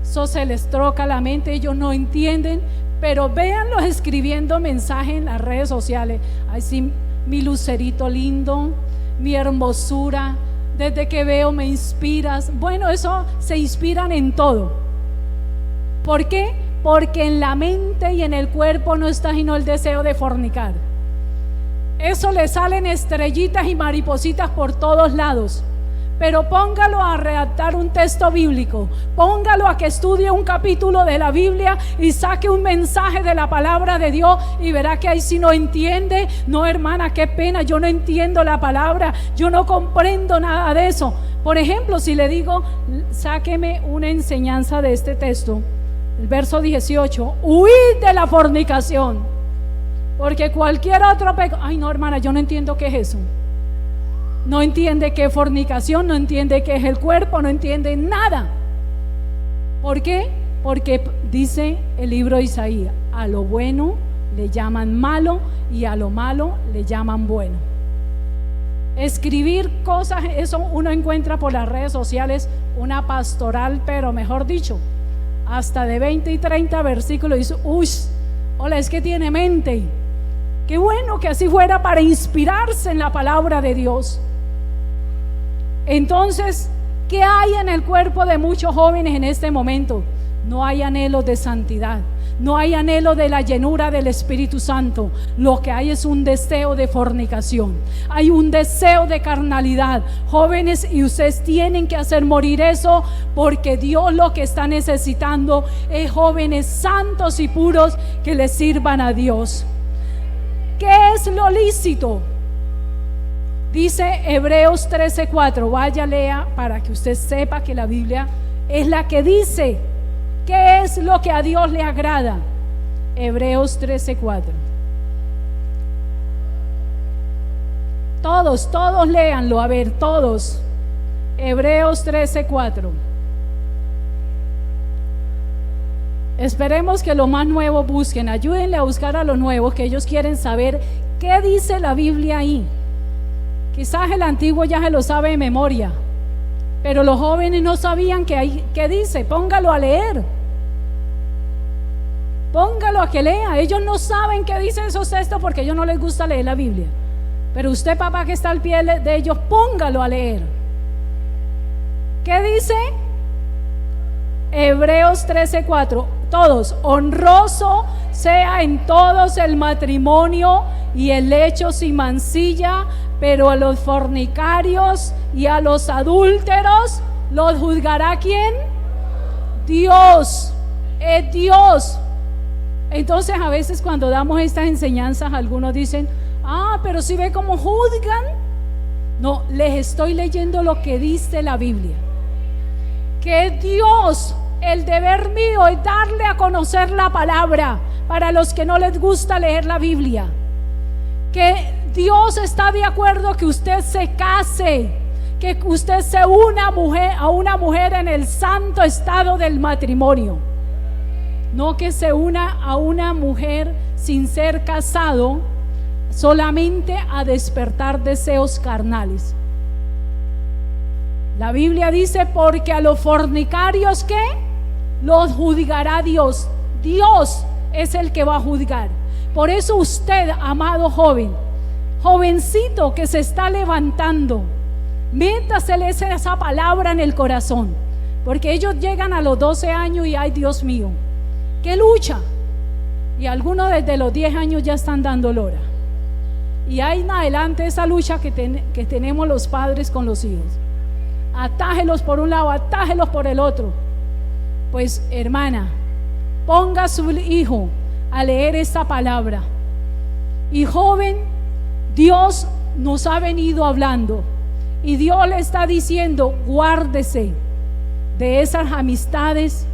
Eso se les troca la mente, ellos no entienden, pero véanlos escribiendo mensajes en las redes sociales. Ay, sí, mi lucerito lindo, mi hermosura, desde que veo me inspiras. Bueno, eso se inspiran en todo. ¿Por qué? Porque en la mente y en el cuerpo no está sino el deseo de fornicar. Eso le salen estrellitas y maripositas por todos lados. Pero póngalo a redactar un texto bíblico, póngalo a que estudie un capítulo de la Biblia y saque un mensaje de la palabra de Dios, y verá que ahí si no entiende, no, hermana, qué pena, yo no entiendo la palabra, yo no comprendo nada de eso. Por ejemplo, si le digo, sáqueme una enseñanza de este texto, el verso 18, huid de la fornicación, porque cualquier otro pecado, ay no, hermana, yo no entiendo qué es eso. No entiende qué es fornicación, no entiende qué es el cuerpo, no entiende nada. ¿Por qué? Porque dice el libro de Isaías, a lo bueno le llaman malo y a lo malo le llaman bueno. Escribir cosas, eso uno encuentra por las redes sociales, una pastoral, pero mejor dicho, hasta de 20 y 30 versículos. Dice, uy, hola, es que tiene mente. Qué bueno que así fuera, para inspirarse en la palabra de Dios. Entonces, ¿qué hay en el cuerpo de muchos jóvenes en este momento? No hay anhelo de santidad, no hay anhelo de la llenura del Espíritu Santo. Lo que hay es un deseo de fornicación, hay un deseo de carnalidad. Jóvenes, y ustedes tienen que hacer morir eso, porque Dios lo que está necesitando es jóvenes santos y puros que le sirvan a Dios. ¿Qué es lo lícito? Dice Hebreos 13:4. Vaya, lea para que usted sepa que la Biblia es la que dice qué es lo que a Dios le agrada. Hebreos 13:4. Todos léanlo, a ver, todos. Hebreos 13:4. Esperemos que lo más nuevo busquen, ayúdenle a buscar a los nuevos, que ellos quieren saber qué dice la Biblia ahí. Quizás el antiguo ya se lo sabe de memoria, pero los jóvenes no sabían qué dice. Póngalo a leer, póngalo a que lea. Ellos no saben qué dicen esos textos porque a ellos no les gusta leer la Biblia. Pero usted, papá, que está al pie de ellos, póngalo a leer. ¿Qué dice? Hebreos 13:4. Todos, honroso sea en todos el matrimonio y el lecho sin mancilla, pero a los fornicarios y a los adúlteros los juzgará ¿quién? Dios. Es Dios. Entonces, a veces cuando damos estas enseñanzas, algunos dicen, pero si ve cómo juzgan. No, les estoy leyendo lo que dice la Biblia. Que Dios, el deber mío es darle a conocer la palabra para los que no les gusta leer la Biblia. Que Dios está de acuerdo que usted se case, que usted se una a una mujer en el santo estado del matrimonio, no que se una a una mujer sin ser casado solamente a despertar deseos carnales. La Biblia dice, porque a los fornicarios ¿qué? Los juzgará Dios. Dios es el que va a juzgar. Por eso usted, amado joven, jovencito que se está levantando, métasele esa palabra en el corazón, porque ellos llegan a los 12 años y ay, Dios mío, qué lucha. Y algunos desde los 10 años ya están dando lora. Y ahí en adelante esa lucha que tenemos los padres con los hijos. Atájelos por un lado, atájelos por el otro. Pues hermana, ponga a su hijo a leer esta palabra. Y joven, Dios nos ha venido hablando y Dios le está diciendo: guárdese de esas amistades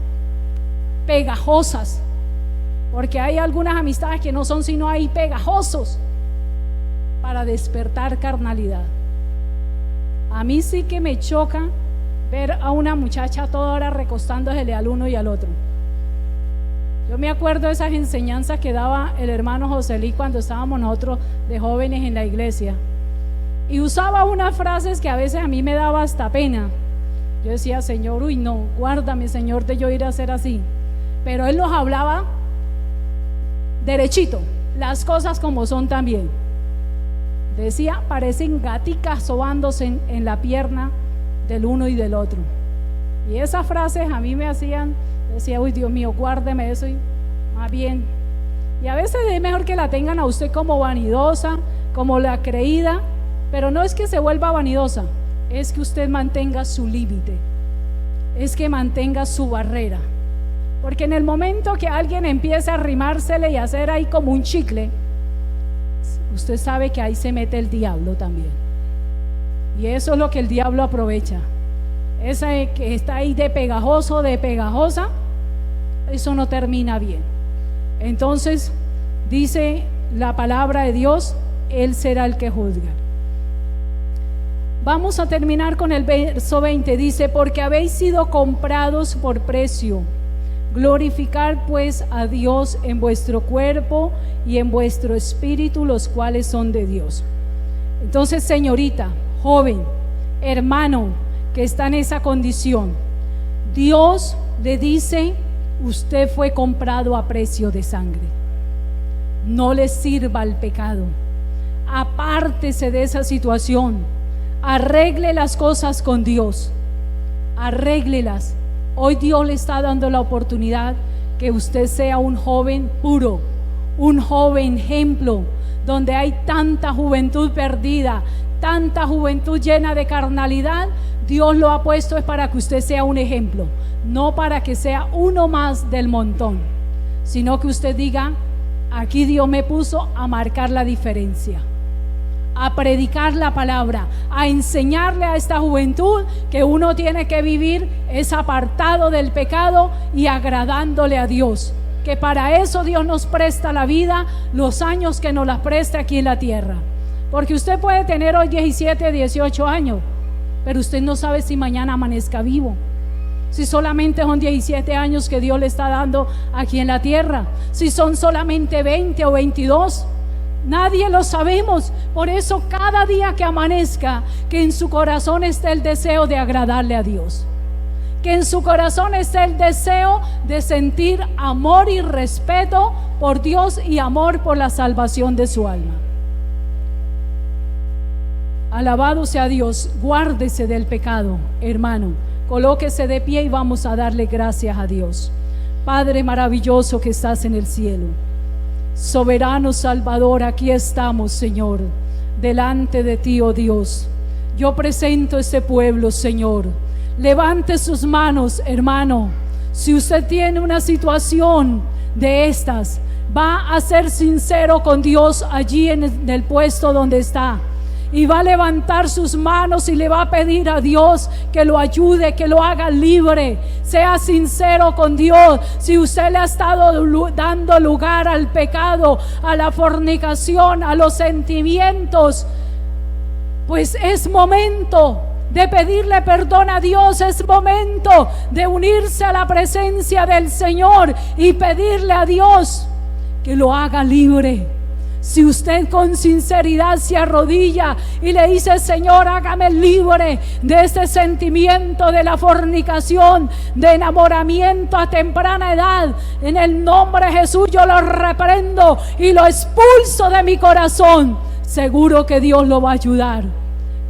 pegajosas, porque hay algunas amistades que no son sino ahí pegajosos para despertar carnalidad. A mí sí que me choca ver a una muchacha toda hora recostándosele al uno y al otro. Yo me acuerdo de esas enseñanzas que daba el hermano Joselí cuando estábamos nosotros de jóvenes en la iglesia, y usaba unas frases que a veces a mí me daba hasta pena. Yo decía: Señor, uy no, guárdame, Señor, de yo ir a ser así. Pero él nos hablaba derechito, las cosas como son también. Decía: parecen gaticas sobándose en la pierna del uno y del otro. Y esas frases a mí me hacían, decía: uy, Dios mío, guárdeme eso. Y más bien, y a veces es mejor que la tengan a usted como vanidosa, como la creída, pero no es que se vuelva vanidosa, es que usted mantenga su límite, es que mantenga su barrera. Porque en el momento que alguien empiece a arrimársele y a hacer ahí como un chicle, usted sabe que ahí se mete el diablo también. Y eso es lo que el diablo aprovecha. Esa que está ahí de pegajoso, de pegajosa, eso no termina bien. Entonces dice la palabra de Dios: Él será el que juzga. Vamos a terminar con el verso 20. Dice: porque habéis sido comprados por precio. Glorificar pues a Dios en vuestro cuerpo y en vuestro espíritu, los cuales son de Dios. Entonces, señorita, joven, hermano que está en esa condición, Dios le dice: usted fue comprado a precio de sangre. No le sirva al pecado. Apártese de esa situación. Arregle las cosas con Dios. Arréglelas. Hoy Dios le está dando la oportunidad que usted sea un joven puro, un joven ejemplo, donde hay tanta juventud perdida, tanta juventud llena de carnalidad. Dios lo ha puesto es para que usted sea un ejemplo, no para que sea uno más del montón, sino que usted diga: aquí Dios me puso a marcar la diferencia, a predicar la palabra, a enseñarle a esta juventud que uno tiene que vivir es apartado del pecado y agradándole a Dios, que para eso Dios nos presta la vida, los años que nos las presta aquí en la tierra. Porque usted puede tener hoy 17, 18 años, pero usted no sabe si mañana amanezca vivo, si solamente son 17 años que Dios le está dando aquí en la tierra, si son solamente 20 o 22. Nadie lo sabemos. Por eso cada día que amanezca, que en su corazón esté el deseo de agradarle a Dios, que en su corazón esté el deseo de sentir amor y respeto por Dios y amor por la salvación de su alma. Alabado sea Dios. Guárdese del pecado, hermano. Colóquese de pie y vamos a darle gracias a Dios. Padre maravilloso que estás en el cielo, soberano Salvador, aquí estamos, Señor, delante de ti, oh Dios. Yo presento este pueblo, Señor. Levante sus manos, hermano. Si usted tiene una situación de estas, va a ser sincero con Dios allí en el puesto donde está, y va a levantar sus manos y le va a pedir a Dios que lo ayude, que lo haga libre. Sea sincero con Dios. Si usted le ha estado dando lugar al pecado, a la fornicación, a los sentimientos, pues es momento de pedirle perdón a Dios. Es momento de unirse a la presencia del Señor y pedirle a Dios que lo haga libre. Si usted con sinceridad se arrodilla y le dice: Señor, hágame libre de este sentimiento de la fornicación, de enamoramiento a temprana edad, en el nombre de Jesús yo lo reprendo y lo expulso de mi corazón. Seguro que Dios lo va a ayudar.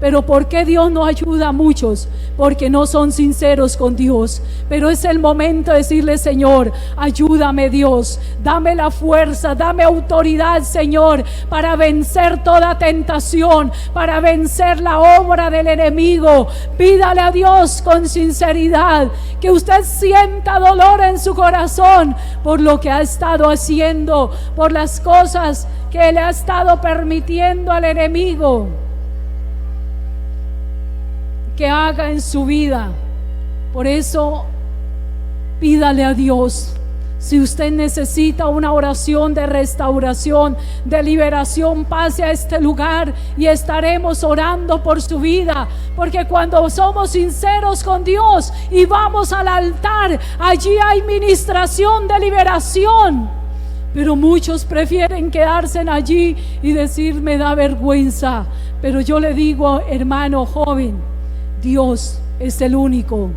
Pero ¿por qué Dios no ayuda a muchos? Porque no son sinceros con Dios. Pero es el momento de decirle: Señor, ayúdame, Dios, dame la fuerza, dame autoridad, Señor, para vencer toda tentación, para vencer la obra del enemigo. Pídale a Dios con sinceridad, que usted sienta dolor en su corazón por lo que ha estado haciendo, por las cosas que le ha estado permitiendo al enemigo que haga en su vida. Por eso pídale a Dios. Si usted necesita una oración de restauración, de liberación, pase a este lugar y estaremos orando por su vida. Porque cuando somos sinceros con Dios y vamos al altar, allí hay ministración de liberación. Pero muchos prefieren quedarse allí y decir: me da vergüenza. Pero yo le digo, hermano joven, Dios es el único.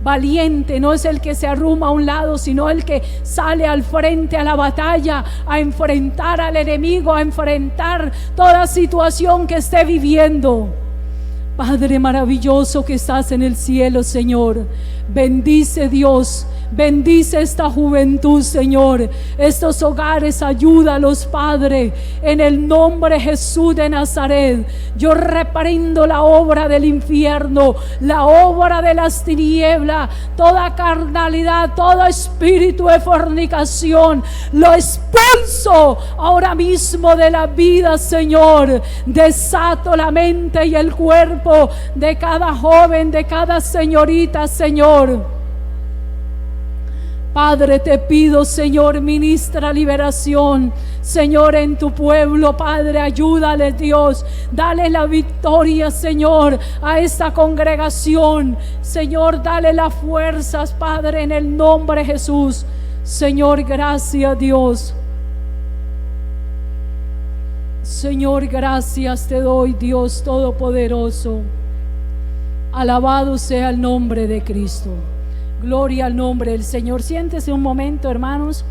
Valiente no es el que se arruma a un lado, sino el que sale al frente a la batalla, a enfrentar al enemigo, a enfrentar toda situación que esté viviendo. Padre maravilloso que estás en el cielo, Señor, bendice, Dios, bendice esta juventud, Señor, estos hogares, ayúdalos, Padre, en el nombre de Jesús de Nazaret. Yo reprendo la obra del infierno, la obra de las tinieblas, toda carnalidad, todo espíritu de fornicación, lo expulso ahora mismo de la vida, Señor. Desato la mente y el cuerpo de cada joven, de cada señorita, Señor. Padre, te pido, Señor, ministra liberación, Señor, en tu pueblo. Padre, ayúdale, Dios, dale la victoria, Señor, a esta congregación. Señor, dale las fuerzas, Padre, en el nombre de Jesús. Señor, gracias, Dios. Señor, gracias te doy, Dios Todopoderoso. Alabado sea el nombre de Cristo. Gloria al nombre del Señor. Siéntese un momento, hermanos.